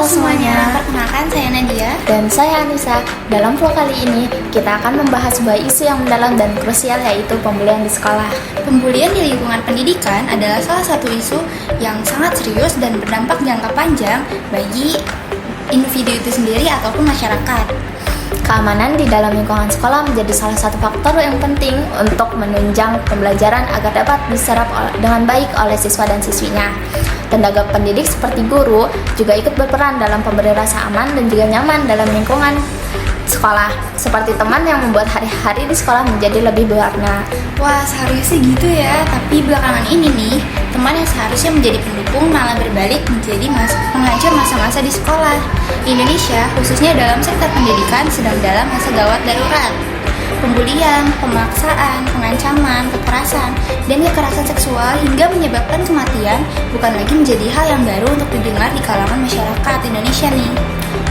semuanya, perkenalkan saya Nadia. Dan saya Anissa. Dalam vlog kali ini, kita akan membahas sebuah isu yang mendalam dan krusial, yaitu pembulian di sekolah. Pembulian di lingkungan pendidikan adalah salah satu isu yang sangat serius dan berdampak jangka panjang bagi individu itu sendiri ataupun masyarakat. Keamanan di dalam lingkungan sekolah menjadi salah satu faktor yang penting untuk menunjang pembelajaran agar dapat diserap dengan baik oleh siswa dan siswinya. Tenaga pendidik seperti guru juga ikut berperan dalam pemberi rasa aman dan juga nyaman dalam lingkungan sekolah, seperti teman yang membuat hari-hari di sekolah menjadi lebih berwarna. Wah, seharusnya gitu ya, tapi belakangan ini nih, teman yang seharusnya menjadi pendukung malah berbalik menjadi penghancur masa-masa di sekolah. Indonesia, khususnya dalam sektor pendidikan, sedang dalam masa gawat darurat. Pembulian, pemaksaan, pengancaman, kekerasan, dan kekerasan seksual hingga menyebabkan kematian bukan lagi menjadi hal yang baru untuk didengar di kalangan masyarakat Indonesia nih.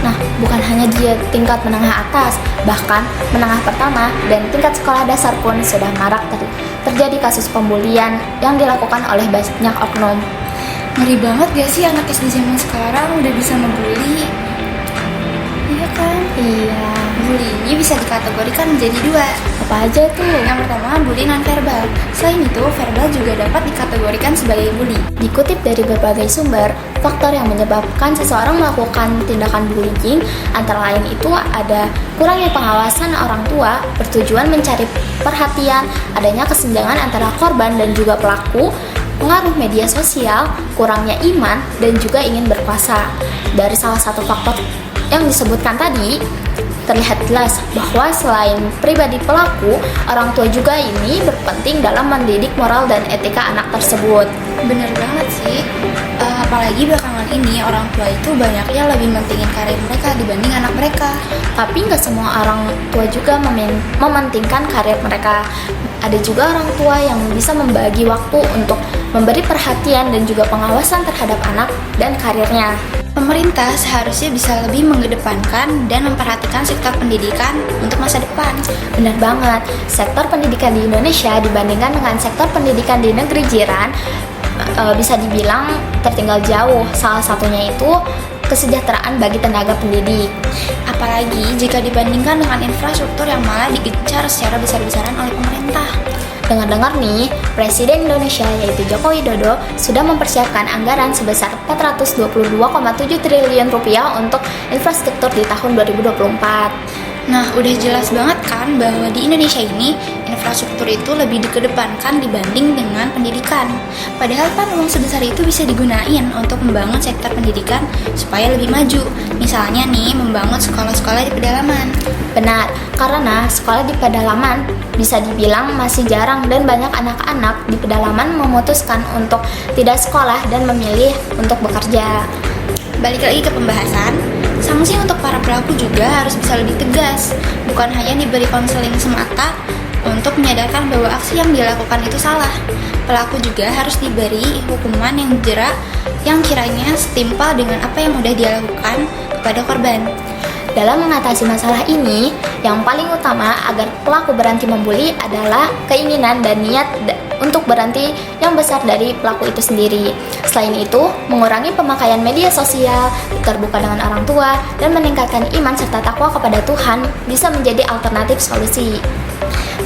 Nah, bukan hanya di tingkat menengah atas, bahkan menengah pertama dan tingkat sekolah dasar pun sudah marak terjadi kasus pembulian yang dilakukan oleh banyak oknum. Ngeri banget gak sih anak SD zaman sekarang udah bisa ngebully? Iya kan? Iya. Bully ini bisa dikategorikan menjadi dua. Apa aja tuh? Yang pertama, bully non-verbal. Selain itu, verbal juga dapat dikategorikan sebagai bully. Dikutip dari berbagai sumber, faktor yang menyebabkan seseorang melakukan tindakan bullying antara lain itu ada kurangnya pengawasan orang tua, bertujuan mencari perhatian, adanya kesenjangan antara korban dan juga pelaku, pengaruh media sosial, kurangnya iman, dan juga ingin berkuasa. Dari salah satu faktor yang disebutkan tadi, terlihat jelas bahwa selain pribadi pelaku, orang tua juga ini berpenting dalam mendidik moral dan etika anak tersebut. Bener banget sih, apalagi belakangan ini orang tua itu banyaknya lebih mentingin karir mereka dibanding anak mereka. Tapi nggak semua orang tua juga mementingkan karir mereka. Ada juga orang tua yang bisa membagi waktu untuk memberi perhatian dan juga pengawasan terhadap anak dan karirnya. Pemerintah seharusnya bisa lebih mengedepankan dan memperhatikan sektor pendidikan untuk masa depan. Benar banget, sektor pendidikan di Indonesia dibandingkan dengan sektor pendidikan di negeri jiran bisa dibilang tertinggal jauh. Salah satunya itu kesejahteraan bagi tenaga pendidik. Apalagi jika dibandingkan dengan infrastruktur yang malah digencar secara besar-besaran oleh pemerintah. Dengar-dengar nih, Presiden Indonesia yaitu Joko Widodo sudah mempersiapkan anggaran sebesar 422,7 triliun rupiah untuk infrastruktur di tahun 2024. Nah, udah jelas banget kan bahwa di Indonesia ini infrastruktur itu lebih dikedepankan dibanding dengan pendidikan. Padahal kan uang sebesar itu bisa digunain untuk membangun sektor pendidikan supaya lebih maju. Misalnya nih, membangun sekolah-sekolah di pedalaman. Benar, karena sekolah di pedalaman bisa dibilang masih jarang dan banyak anak-anak di pedalaman memutuskan untuk tidak sekolah dan memilih untuk bekerja. Balik lagi ke pembahasan, sanksi untuk para pelaku juga harus bisa lebih tegas, bukan hanya diberi konseling semata untuk menyadarkan bahwa aksi yang dilakukan itu salah. Pelaku juga harus diberi hukuman yang jerak yang kiranya setimpal dengan apa yang sudah dia lakukan kepada korban. Dalam mengatasi masalah ini, yang paling utama agar pelaku berhenti membuli adalah keinginan dan niat untuk berhenti yang besar dari pelaku itu sendiri. Selain itu, mengurangi pemakaian media sosial, terbuka dengan orang tua, dan meningkatkan iman serta takwa kepada Tuhan bisa menjadi alternatif solusi.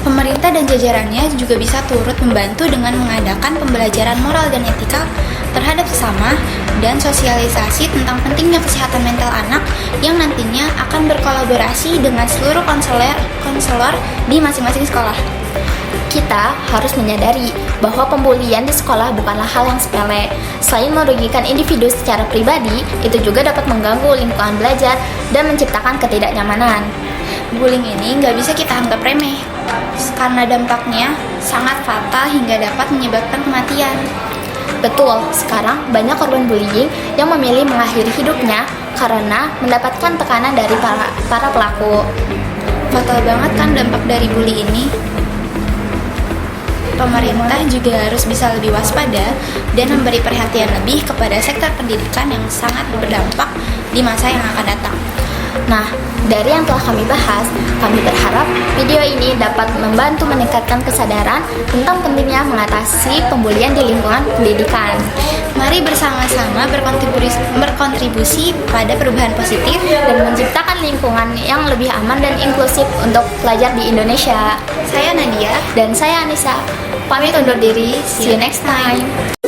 Pemerintah dan jajarannya juga bisa turut membantu dengan mengadakan pembelajaran moral dan etika terhadap sesama dan sosialisasi tentang pentingnya kesehatan mental anak yang nantinya akan berkolaborasi dengan seluruh konselor di masing-masing sekolah. Kita harus menyadari bahwa pembulian di sekolah bukanlah hal yang sepele. Selain merugikan individu secara pribadi, itu juga dapat mengganggu lingkungan belajar dan menciptakan ketidaknyamanan. Bullying ini nggak bisa kita anggap remeh, karena dampaknya sangat fatal hingga dapat menyebabkan kematian. Betul, sekarang banyak korban bullying yang memilih mengakhiri hidupnya karena mendapatkan tekanan dari para pelaku. Fatal banget kan dampak dari bully ini. Pemerintah juga harus bisa lebih waspada dan memberi perhatian lebih kepada sektor pendidikan yang sangat berdampak di masa yang akan datang. Nah, dari yang telah kami bahas, kami berharap video ini dapat membantu meningkatkan kesadaran tentang pentingnya mengatasi pembulian di lingkungan pendidikan. Mari bersama-sama berkontribusi pada perubahan positif Dan menciptakan lingkungan yang lebih aman dan inklusif untuk pelajar di Indonesia. Saya Nadia. Dan saya Anissa, pamit undur diri. See you next time.